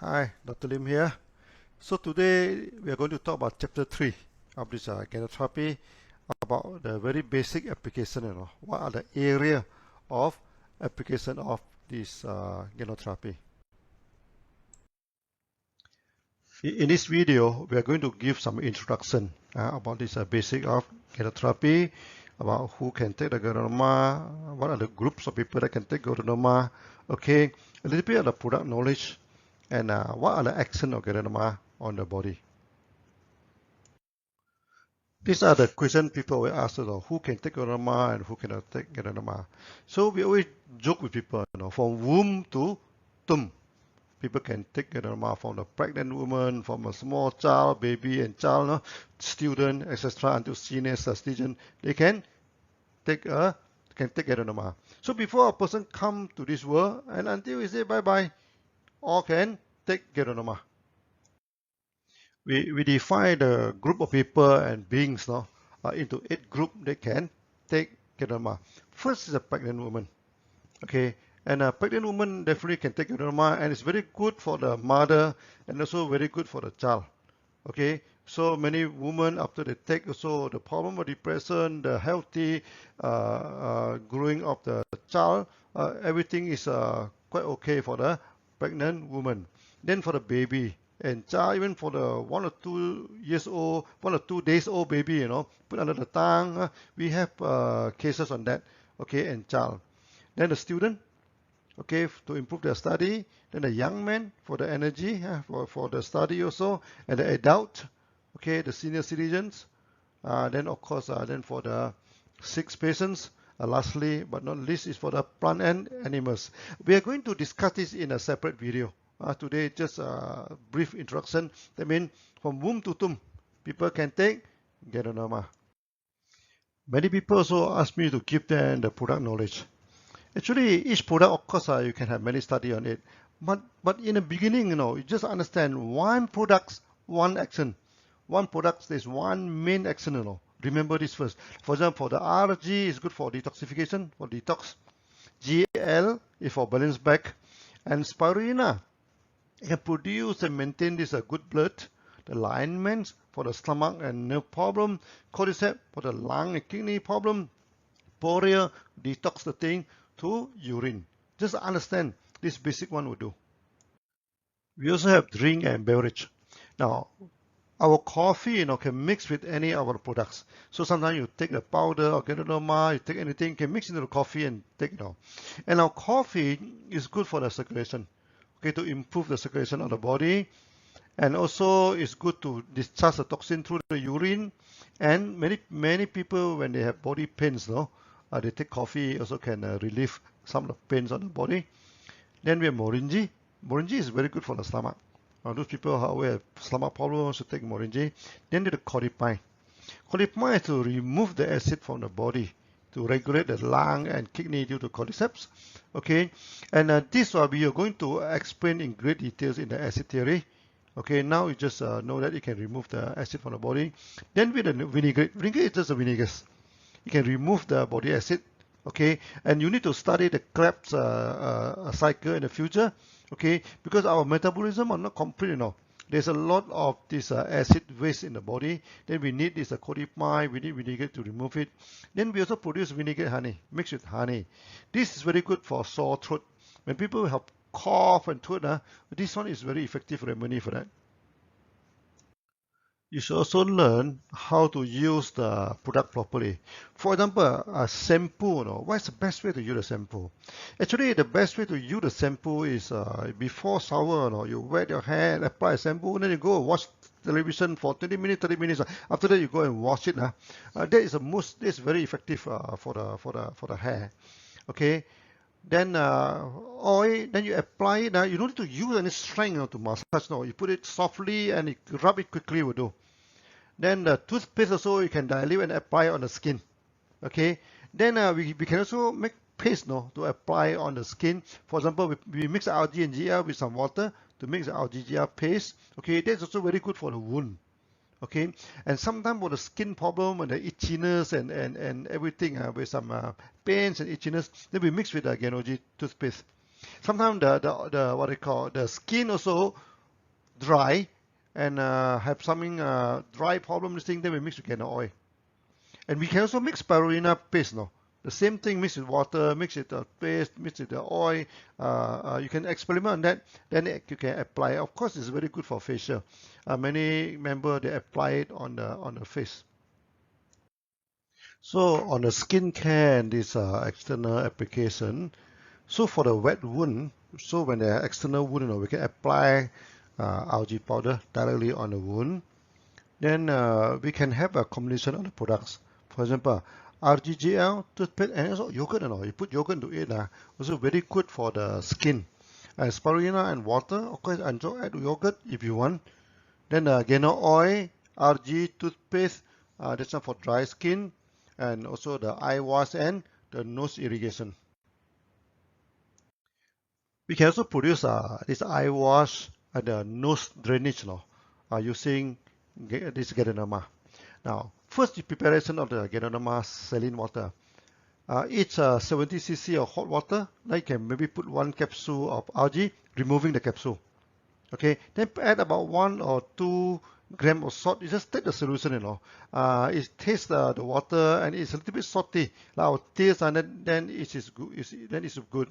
Hi, Dr. Lim here. So today we are going to talk about chapter 3 of this Ganotherapy, about the very basic application, what are the area of application of this Ganotherapy. In this video, we are going to give some introduction about this basic of Ganotherapy, about who can take the Ganotherapy, what are the groups of people that can take Ganotherapy, okay, a little bit of the product knowledge, and what are the action of Ganotherapy on the body. These are the questions people will ask, who can take Ganotherapy and who cannot take Ganotherapy. So we always joke with people, from womb to tomb. People can take Ganotherapy from the pregnant woman, from a small child, baby and child, student, etc., until senior citizen. They can take Ganotherapy. So before a person come to this world and until we say bye-bye, all can take Ganotherapy. We define the group of people and beings into 8 groups they can take Ganotherapy. First is a pregnant woman. Okay, and a pregnant woman definitely can take Ganotherapy, and it's very good for the mother and also very good for the child. Okay, so many women after they take also the problem of depression, the healthy growing of the child, everything is quite okay for the pregnant woman. Then for the baby and child, even for the 1 or 2 years old, 1 or 2 days old baby, put under the tongue, we have cases on that. Okay, and child. Then the student, okay, to improve their study. Then the young man for the energy, for the study also. And the adult, okay, the senior citizens. Then of course, then for the sick patients. Lastly, but not least, is for the plant and animals. We are going to discuss this in a separate video. Today, just a brief introduction. That means from womb to tomb, people can take Ganotherapy. Many people also ask me to give them the product knowledge. Actually, each product, of course, you can have many study on it. But in the beginning, you just understand one product, one action. One product, there's one main action, Remember this first. For example, for the RG is good for detoxification, for detox. GL is for balance back. And spirulina can produce and maintain this good blood. The alignment for the stomach and nerve problem. Cordyceps for the lung and kidney problem. Poria detox the thing to urine. Just understand this basic one will do. We also have drink and beverage. Now, our coffee, can mix with any of our products. So sometimes you take the powder or Ganotherapy, you take anything, can mix into the coffee and take it out. And our coffee is good for the circulation, okay, to improve the circulation of the body. And also it's good to discharge the toxin through the urine. And many people, when they have body pains, they take coffee, also can relieve some of the pains on the body. Then we have moringi. Moringi is very good for the stomach. Those people who have stomach problems should take moringi. Then the cordyceps. Cordyceps is to remove the acid from the body, to regulate the lung and kidney due to cordyceps. Okay, and this we are going to explain in great details in the acid theory. Okay, now you just know that you can remove the acid from the body. Then with the vinaigrette. Vinaigrette is just a vinegar. You can remove the body acid, okay, and you need to study the Krebs cycle in the future, okay, because our metabolism are not complete, There's a lot of this acid waste in the body. Then we need this cordyceps, we need vinegar to remove it. Then we also produce vinegar honey, mixed with honey. This is very good for sore throat. When people have cough and throat, this one is very effective remedy for that. You should also learn how to use the product properly. For example, a shampoo, what's the best way to use a shampoo? Actually, the best way to use the shampoo is before shower, you wet your hair, apply a shampoo, and then you go and watch television for 20 minutes, 30 minutes. After that, you go and wash it. That is very effective for the hair. Okay. Then oil, then you apply it. You don't need to use any strength to massage. You put it softly and you rub it quickly will do. Then the toothpaste also you can dilute and apply on the skin. Okay. Then we can also make paste to apply on the skin. For example, we mix algae and GL with some water to make the algae GL paste. Okay, that's also very good for the wound. Okay, and sometimes for the skin problem and the itchiness and everything with some pains and itchiness, then we mix with the Ganoji toothpaste. Sometimes the what they call the skin also dry and have something dry problem, this thing, then we mix with ganol oil. And we can also mix spirulina paste, no? The same thing, mix with water, mix with the paste, mix with the oil. You can experiment on that, then you can apply. Of course, it's very good for facial. Many members, they apply it on the face. So on the skincare and this external application, so for the wet wound, so when the external wound, we can apply algae powder directly on the wound. Then we can have a combination of the products. For example, RGGL, toothpaste, and also yogurt. You put yogurt into it, also very good for the skin. Spirulina and water, of course, and so add yogurt if you want. Then ganol oil, RG, toothpaste, that's not for dry skin, and also the eye wash and the nose irrigation. We can also produce this eye wash and the nose drainage using this Ganotheraphy. Now, first the preparation of the Ganotherapy saline water. Each 70 cc of hot water, now you can maybe put 1 capsule of algae, removing the capsule. Okay, then add about 1 or 2 grams of salt. You just take the solution, it tastes the water and it's a little bit salty. Like our taste, and then it is good. Then it's good.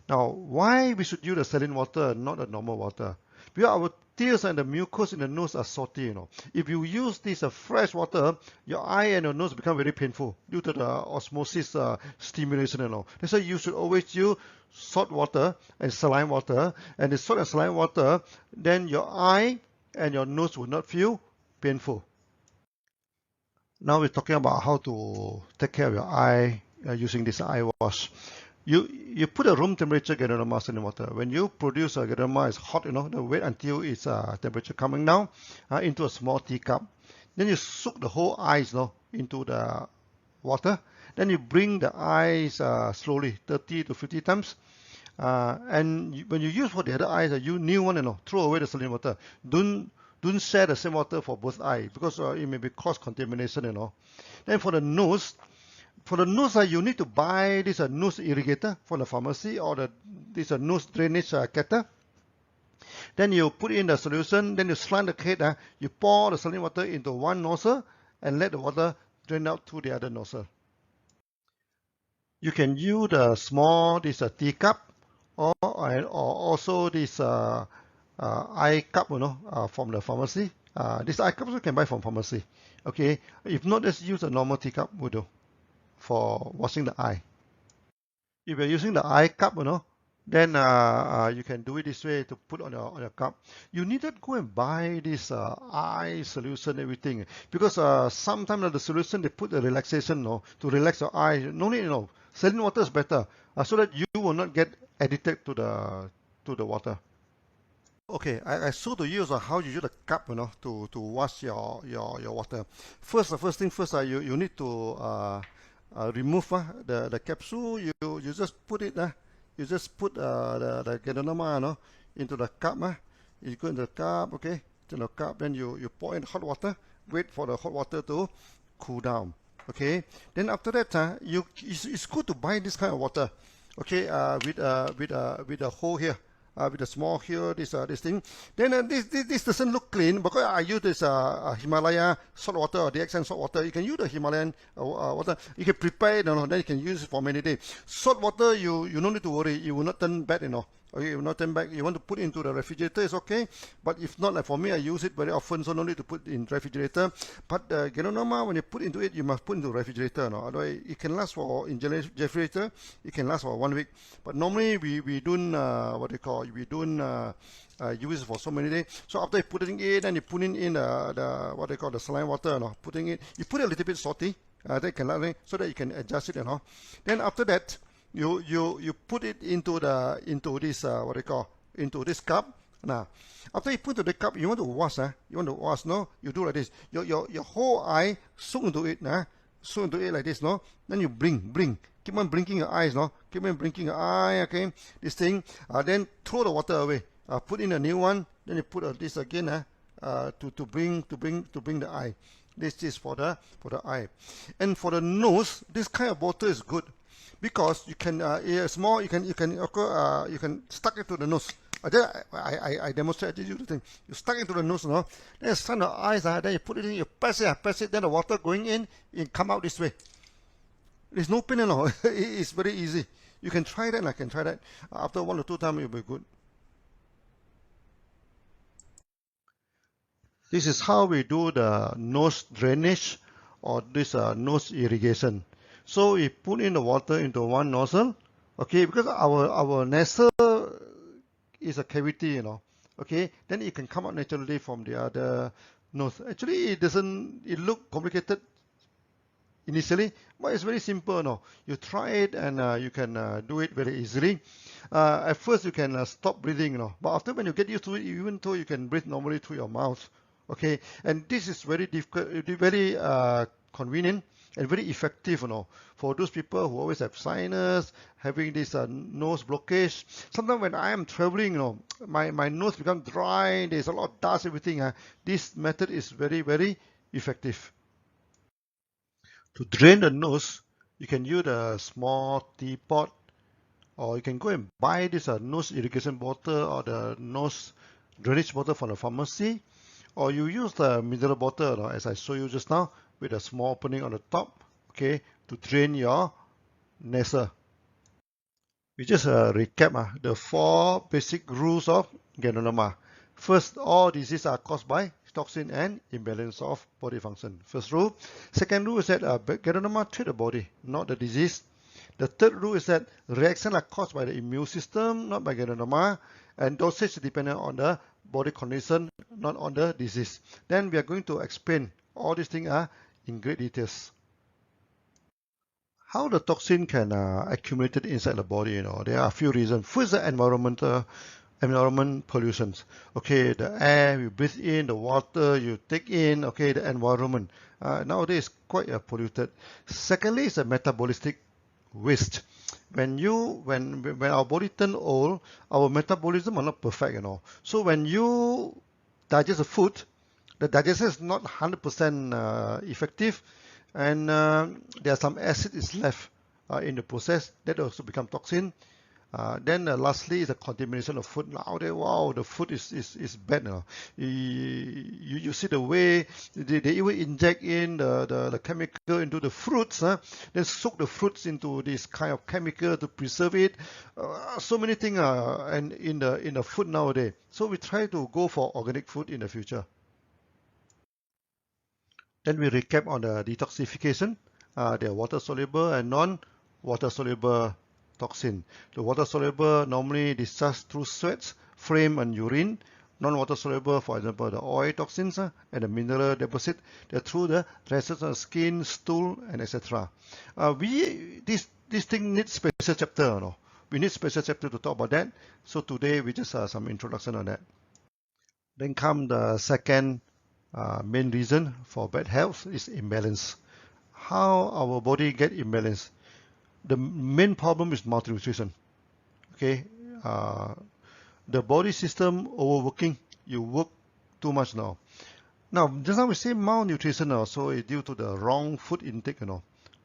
Now, why we should use the saline water, not the normal water? Because our tears and the mucus in the nose are salty, If you use this fresh water, your eye and your nose become very painful due to the osmosis stimulation, That's why you should always use salt water and saline water. And the salt and saline water, then your eye and your nose will not feel painful. Now we're talking about how to take care of your eye using this eye wash. You put a room temperature Ganotherapy in water. When you produce a Ganotherapy, it's hot, wait until its temperature coming down into a small teacup. Then you soak the whole eyes into the water. Then you bring the eyes slowly, 30 to 50 times. And when you use for the other eyes, you new one, throw away the saline water. Don't share the same water for both eyes because it may be cause contamination, Then for the nose, you need to buy this nose irrigator from the pharmacy or this nose drainage kettle. Then you put in the solution, then you slide the head, you pour the saline water into one nozzle and let the water drain out to the other nozzle. You can use the small teacup or also this eye cup, from the pharmacy. This eye cup you can buy from pharmacy. Okay, if not, just use a normal teacup will do for washing the eye. If you're using the eye cup, then you can do it this way to put on your cup. You needn't go and buy this eye solution, everything, because sometimes the solution they put the relaxation, to relax your eye. No need, saline water is better, so that you will not get addicted to the water. Okay, I show to you how you use the cup, to wash your water. The first thing first, you need to remove the capsule. You just put it, you just put the Ganotherapy into the cup. You go into the cup, okay, to the cup, then you pour in hot water, wait for the hot water to cool down. Okay, then after that, it's good to buy this kind of water, okay, with a hole here. With a small here, this thing. Then this doesn't look clean because I use this Himalaya salt water or DXN salt water. You can use the Himalayan water. You can prepare it, then you can use it for many days. Salt water, you don't need to worry. It will not turn bad, Okay, it will not turn back. You want to put it into the refrigerator, it's okay. But if not, like for me, I use it very often, so no need to put it in refrigerator. But Ganotherapy, when you put into it, you must put into refrigerator. Otherwise, it can last for in refrigerator. It can last for 1 week. But normally we don't we don't use it for so many days. So after you putting it, then you put in the saline water. Putting it, you put it a little bit salty. That can so that you can adjust it. Then after that, you put it into this into this cup. Now, after you put into the cup, you want to wash. No, you do like this. Your whole eye soak into it. Soak into it like this. No, then you blink. Keep on blinking your eyes. No, keep on blinking your eye. Okay, this thing. Then throw the water away. Put in a new one. Then you put this again. To bring the eye. This is for the eye, and for the nose. This kind of bottle is good. Because you can small, you can stuck it to the nose. I demonstrate you the thing. You stuck into the nose, you know. Then you sun the eyes, then you put it in, you press it, then the water going in, it come out this way. There's no pain, you know. It's very easy. You can try that. I can try that. After 1 or 2 times, it'll be good. This is how we do the nose drainage or this nose irrigation. So we put in the water into one nozzle, okay, because our nasal is a cavity, you know, okay, then it can come out naturally from the other nose. Actually, it look complicated initially, but it's very simple, no. You try it and you can do it very easily. At first you can stop breathing, you know, but after when you get used to it, even though you can breathe normally through your mouth, okay, and this is very difficult, very convenient and very effective, you know, for those people who always have sinus, having this nose blockage. Sometimes when I am traveling, you know, my nose becomes dry, there's a lot of dust, everything. This method is very, very effective. To drain the nose, you can use a small teapot, or you can go and buy this nose irrigation bottle or the nose drainage bottle from the pharmacy, or you use the mineral bottle, as I showed you just now, with a small opening on the top, okay, to drain your nasal. We just recap the 4 basic rules of Ganotherapy. First, all diseases are caused by toxin and imbalance of body function. First rule. Second rule is that Ganotherapy treat the body, not the disease. The third rule is that reactions are caused by the immune system, not by Ganotherapy, and dosage is dependent on the body condition, not on the disease. Then we are going to explain all these things in great details. How the toxin can accumulate inside the body, you know, there are a few reasons. First, the environment pollutions. Okay, the air you breathe in, the water you take in, okay, the environment. Nowadays quite polluted. Secondly, is a metabolistic waste. When our body turn old, our metabolism are not perfect, you know. So when you digest the food, the digestion is not 100% effective, and there are some acid is left in the process that also become toxin. Then lastly is the contamination of food. Nowadays, wow, the food is bad now. You see the way they even inject in the chemical into the fruits, then soak the fruits into this kind of chemical to preserve it. So many things and in the food nowadays. So we try to go for organic food in the future. Then we recap on the detoxification. They are water-soluble and non-water-soluble toxin. The water-soluble normally discharged through sweat, phlegm, and urine. Non-water-soluble, for example, the oil toxins and the mineral deposit, they're through the rashes on the skin, stool, and etc. This thing needs special chapter, no? We need special chapter to talk about that. So today we just some introduction on that. Then come the second main reason for bad health is imbalance. How our body get imbalance? The main problem is malnutrition. Okay, the body system overworking. You work too much now. Now, just now we say malnutrition also is due to the wrong food intake. You know,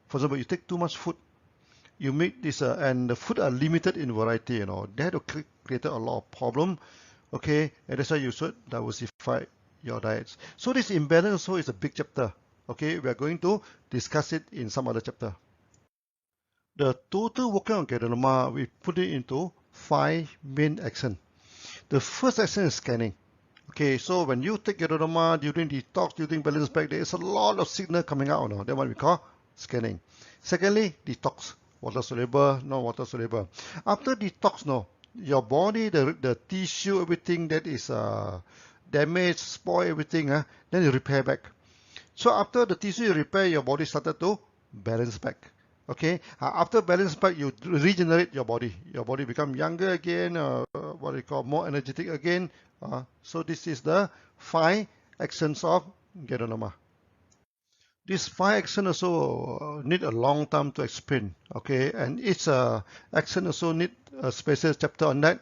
for example, you take too much food. You make this, and the food are limited in variety. You know, that create a lot of problem. Okay, and that's why you should diversify your diets. So this imbalance also is a big chapter. Okay, we are going to discuss it in some other chapter. The total working on Ganotherapy, we put it into 5 main actions. The first action is scanning. Okay, so when you take Ganotherapy during detox, during balance back, there is a lot of signal coming out. No? That's what we call scanning. Secondly, detox. Water soluble, non-water soluble. After detox, no, your body, the tissue, everything that is damaged, spoil everything, then you repair back. So after the tissue you repair, your body started to balance back. Okay, after balance back, you regenerate your body. Your body become younger again, what we call more energetic again. So this is the 5 actions of Ganotherapy. These 5 actions also need a long time to explain. Okay, and each action also need a special chapter on that.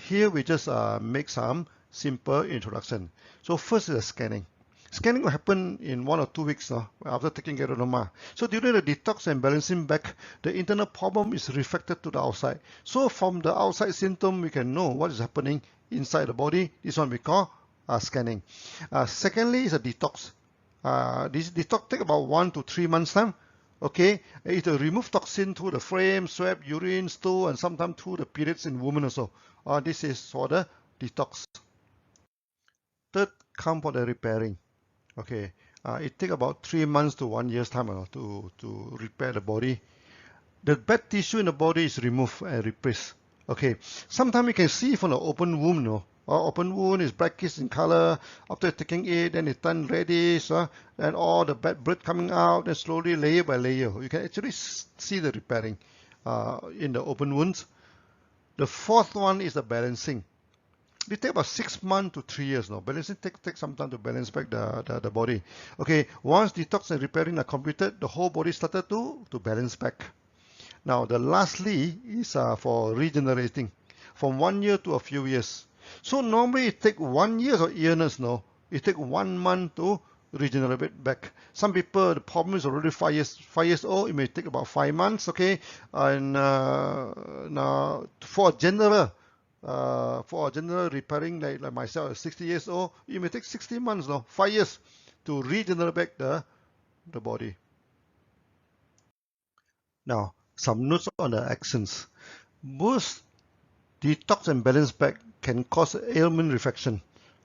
Here we just make some simple introduction. So first is scanning. Scanning will happen in 1 or 2 weeks after taking Ganotherapy. So during the detox and balancing back, the internal problem is reflected to the outside. So from the outside symptom, we can know what is happening inside the body. This one we call scanning. Secondly is a detox. This detox take about 1 to 3 months time. Okay, it will remove toxin through the frame, sweat, urine, stool, and sometimes through the periods in women also. This is for the detox. Third, come for the repairing. Okay, it takes about 3 months to 1 year's time to repair the body. The bad tissue in the body is removed and replaced. Okay, sometimes you can see from the open wound, open wound is blackish in color. After taking it, then it turns reddish, and all the bad blood coming out, and slowly layer by layer, you can actually see the repairing in the open wounds. The fourth one is the balancing. It takes about 6 months to 3 years. Balancing takes some time to balance back the body. Okay, once detox and repairing are completed, the whole body started to balance back. Now, the lastly is for regenerating from 1 year to a few years. So normally it takes 1 year of illness. It takes 1 month to regenerate back. Some people, the problem is already 5 years old. It may take about 5 months. Okay, and now for a general repairing like myself, 60 years old, it may take 60 months, 5 years to regenerate back the body. Now, some notes on the actions. Both detox and balance back can cause ailment reflection.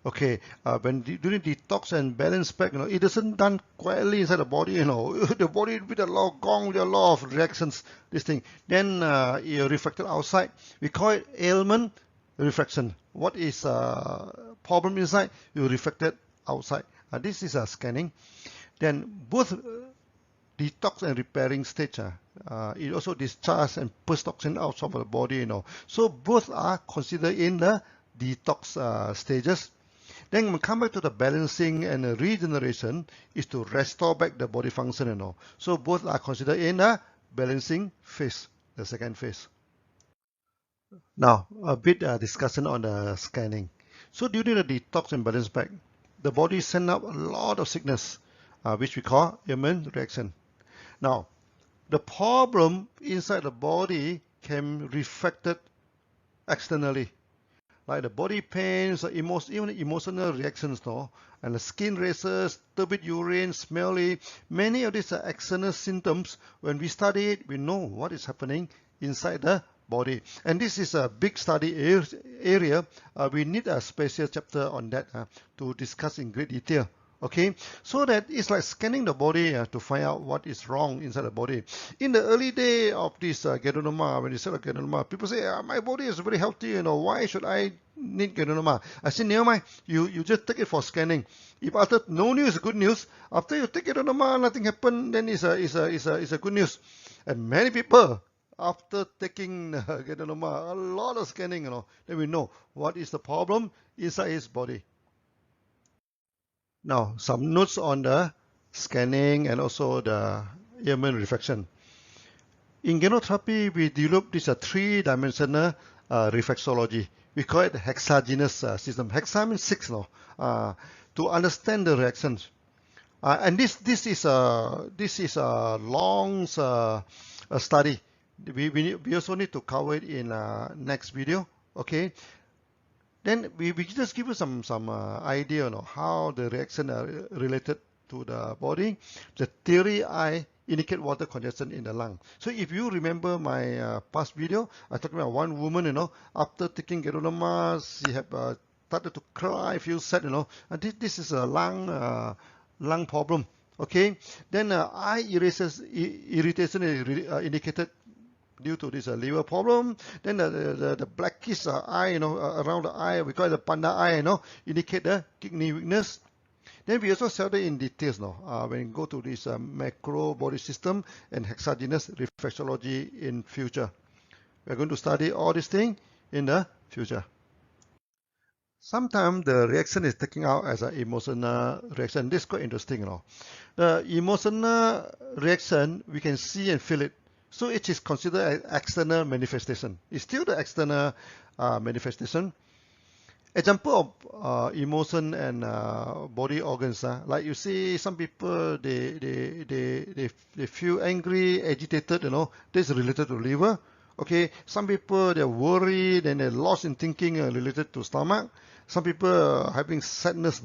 Okay, when during detox and balance back, it isn't done quietly inside the body, the body with a lot of gong, with a lot of reactions, this thing. Then it reflected outside. We call it ailment reflection. What is problem inside, you reflected outside. This is scanning. Then both detox and repairing stage, it also discharge and push toxin out of the body, So both are considered in the detox stages. Then when we come back to the balancing and the regeneration is to restore back the body function, So both are considered in the balancing phase, the second phase. Now, a bit discussion on the scanning. So during the detox and balance back, the body sends out a lot of sickness, which we call ailment reaction. Now, the problem inside the body can be reflected externally, like the body pains, even emotional reactions, and the skin races, turbid urine, smelly. Many of these are external symptoms. When we study it, we know what is happening inside the body. And this is a big study area. We need a special chapter on that to discuss in great detail. Okay, so that it's like scanning the body to find out what is wrong inside the body. In the early day of this Ganotherapy, when you start Ganotherapy, people say, my body is very healthy, why should I need Ganotherapy? I say, never mind, you just take it for scanning. If after no news is good news, after you take Ganotherapy, nothing happened, then it's a good news. And many people, after taking Ganotherapy, a lot of scanning, then we know what is the problem inside his body. Now, some notes on the scanning and also the ailment reflection. In Ganotherapy, we developed this three-dimensional reflexology. We call it hexagenous system. Hexa means 6 to understand the reactions. And this is a long study. We also need to cover it in next video. Okay. Then we just give you some idea on how the reaction are related to the body. The theory I indicate water congestion in the lung. So if you remember my past video, I talked about one woman, after taking Ganotherapy, she had started to cry, feel sad, and this is a lung problem. Okay. Then eye irritation indicated due to this liver problem. Then the blackish eye, around the eye, we call it the panda eye, indicate the kidney weakness. Then we also study in details when you go to this macro body system and hexagenous reflexology in future. We're going to study all these things in the future. Sometimes the reaction is taken out as an emotional reaction. This is quite interesting. The emotional reaction, we can see and feel it. So it is considered an external manifestation. It's still the external manifestation. Example of emotion and body organs. Like you see, some people they feel angry, agitated. This is related to liver. Okay, some people they're worried and they're lost in thinking related to stomach. Some people are having sadness,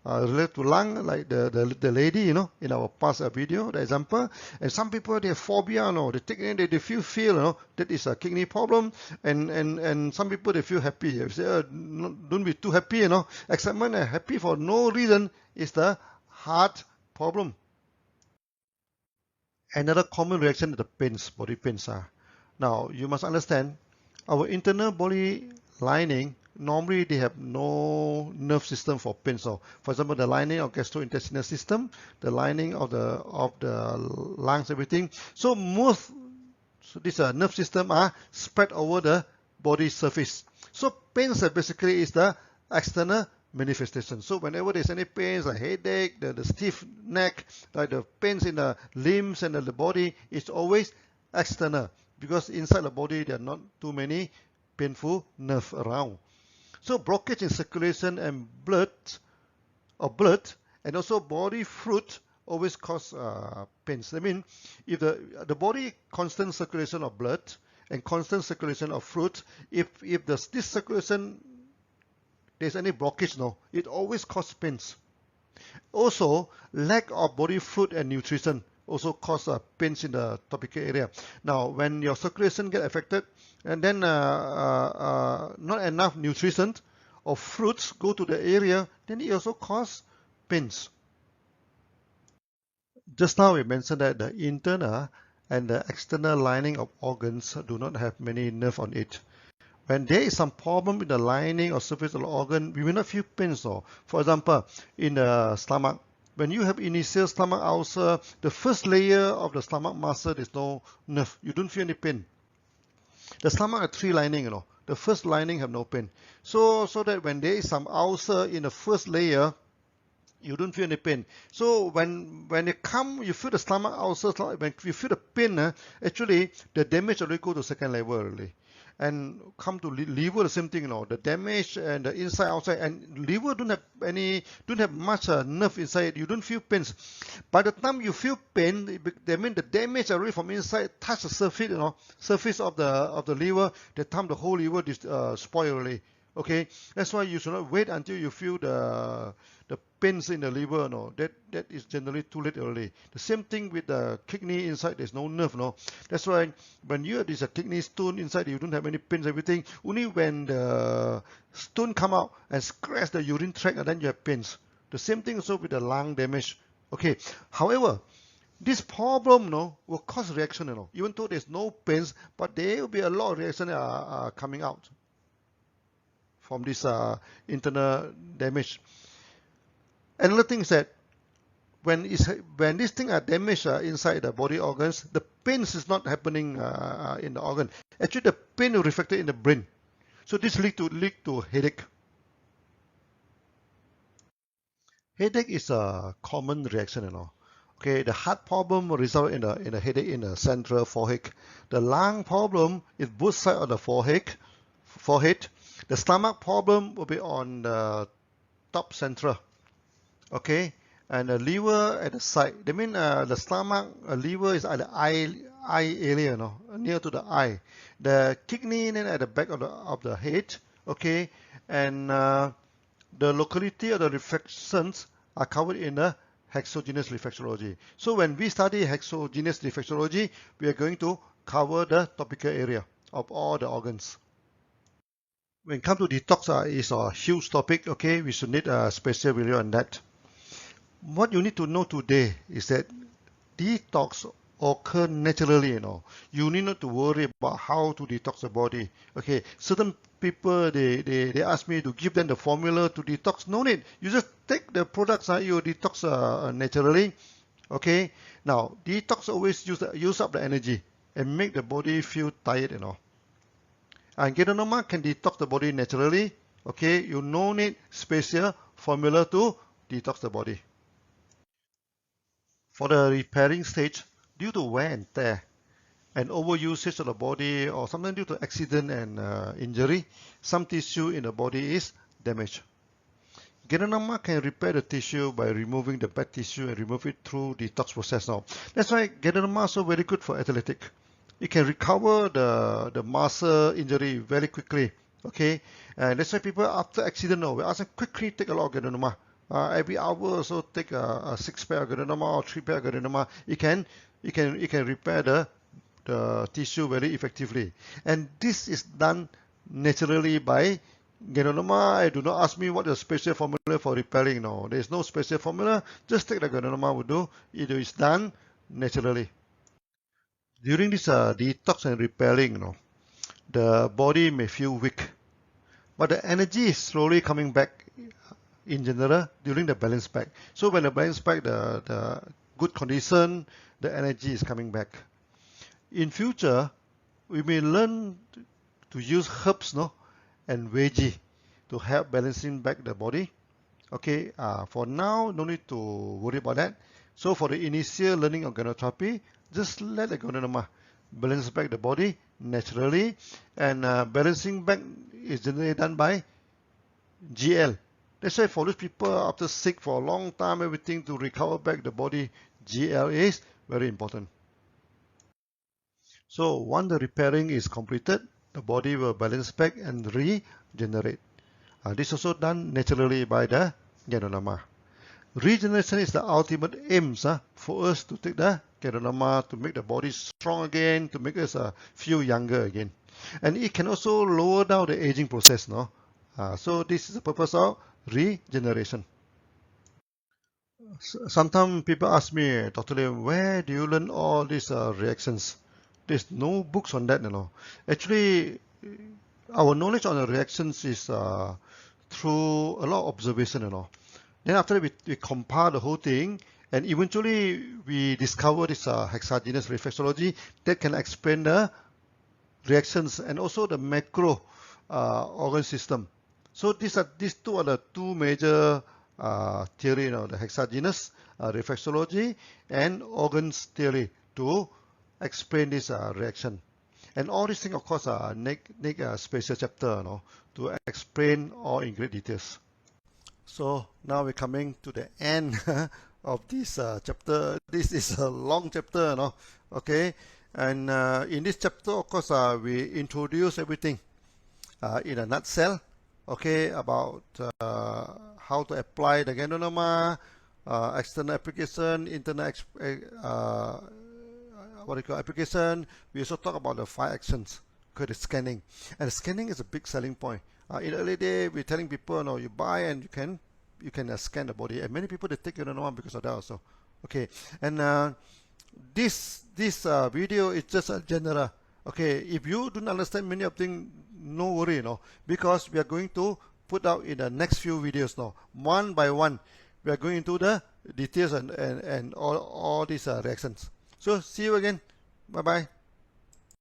related to lung, like the lady, in our past video, the example. And some people they have phobia, they feel, that is a kidney problem. And some people they feel happy. They say, don't be too happy, Excitement and happy for no reason is the heart problem. Another common reaction is the pains, body pains. Now, you must understand, our internal body lining, normally they have no nerve system for pains. So, for example, the lining of gastrointestinal system, the lining of the lungs, everything. So these nerve system are spread over the body surface. So pains basically is the external manifestation. So whenever there's any pains, like headache, the stiff neck, like the pains in the limbs and the body, it's always external, because inside the body there are not too many painful nerves around. So blockage in circulation and blood, and also body fluid always cause pains. I mean, if the body constant circulation of blood and constant circulation of fluid, if this circulation there's any blockage, it always causes pains. Also, lack of body fluid and nutrition also cause pains in the topical area. Now, when your circulation get affected, and then not enough nutrition or fluids go to the area, then it also cause pains. Just now we mentioned that the internal and the external lining of organs do not have many nerves on it. When there is some problem in the lining or surface of the organ, we will not feel pains. For example, in the stomach, when you have initial stomach ulcer, the first layer of the stomach muscle, there's no nerve. You don't feel any pain. The stomach has 3 linings, The first lining have no pain. So that when there is some ulcer in the first layer, you don't feel any pain. So when you come, you feel the stomach ulcer, when you feel the pain, actually the damage already go to second level already. And come to liver, the same thing, the damage and the inside, outside, and liver don't have much nerve inside. You don't feel pains. By the time you feel pain, that means the damage already from inside touch the surface, surface of the liver. That time the whole liver is spoiled already. Okay, that's why you should not wait until you feel the pains in the liver. That is generally too late already. The same thing with the kidney inside. There's no nerve. That's why when there's a kidney stone inside, you don't have any pains. Everything only when the stone come out and scratch the urine tract, and then you have pains. The same thing also with the lung damage. Okay. However, this problem will cause reaction. Even though there's no pains, but there will be a lot of reaction coming out from this internal damage. Another thing is that when these things are damaged inside the body organs, the pains is not happening in the organ. Actually, the pain is reflected in the brain. So this lead to headache. Headache is a common reaction, Okay, the heart problem will result in a headache in the central forehead. The lung problem is both sides of the forehead. The stomach problem will be on the top central. Okay, and the liver at the side. That means the stomach, liver is at the eye area, near to the eye. The kidney then at the back of the head. Okay, and the locality of the reflections are covered in the hexogenous reflexology. So when we study hexogenous reflexology, we are going to cover the topical area of all the organs. When it comes to detox, is a huge topic. Okay, we should need a special video on that. What you need to know today is that detox occur naturally. You need not to worry about how to detox the body. Okay, certain people they ask me to give them the formula to detox. No need. You just take the products. You detox naturally. Okay. Now detox always use up the energy and make the body feel tired. And Ganotherapy can detox the body naturally. Okay, you no need special formula to detox the body. For the repairing stage, due to wear and tear and overusage of the body, or sometimes due to accident and injury, some tissue in the body is damaged. Ganotherapy can repair the tissue by removing the bad tissue and remove it through detox process now. That's why Ganotherapy is so very good for athletic. It can recover the muscle injury very quickly. Okay, and that's why people after accident now, we ask them quickly take a lot of Ganotherapy. Every hour or so take a 6 pair of Ganotherapy or 3 pair of Ganotherapy. It can repair the tissue very effectively. And this is done naturally by Ganotherapy. Do not ask me what the special formula for repelling. No, there is no special formula. Just take the Ganotherapy will do. It is done naturally. During this detox and repelling, the body may feel weak, but the energy is slowly coming back in general during the balance back. So when the balance back, the good condition, the energy is coming back. In future, we may learn to use herbs, and veggie to help balancing back the body. Okay, for now, no need to worry about that. So for the initial learning of Ganotherapy, just let the Ganotherapy balance back the body naturally, and balancing back is generally done by GL. That's why for those people after sick for a long time, everything to recover back the body, GL is very important. So once the repairing is completed, the body will balance back and regenerate. This is also done naturally by the Ganotherapy. Regeneration is the ultimate aim for us to take the Ganotherapy to make the body strong again, to make us feel younger again. And it can also lower down the aging process. So this is the purpose of regeneration. Sometimes people ask me, Dr. Lim, where do you learn all these reactions? There's no books on that, Actually, our knowledge on the reactions is through a lot of observation, Then after that, we compile the whole thing, and eventually we discover this hexagenous reflexology that can explain the reactions and also the macro organ system. So these two are the two major theory, the hexagenous reflexology and organs theory to explain this reaction. And all these things, of course, need a special chapter, to explain all in great details. So now we're coming to the end of this chapter. This is a long chapter, Okay, and in this chapter, of course, we introduce everything in a nutshell. Okay, about how to apply the Ganotherapy, external application, internal application. We also talk about the 5 actions. Okay, the scanning, and the scanning is a big selling point. In the early day, we're telling people, you buy and you can scan the body, and many people they take Ganotherapy because of that also. Okay, and this video is just a general. Okay, if you don't understand many of things, no worry, because we are going to put out in the next few videos one by one. We are going into the details and all these reactions. So see you again. Bye bye.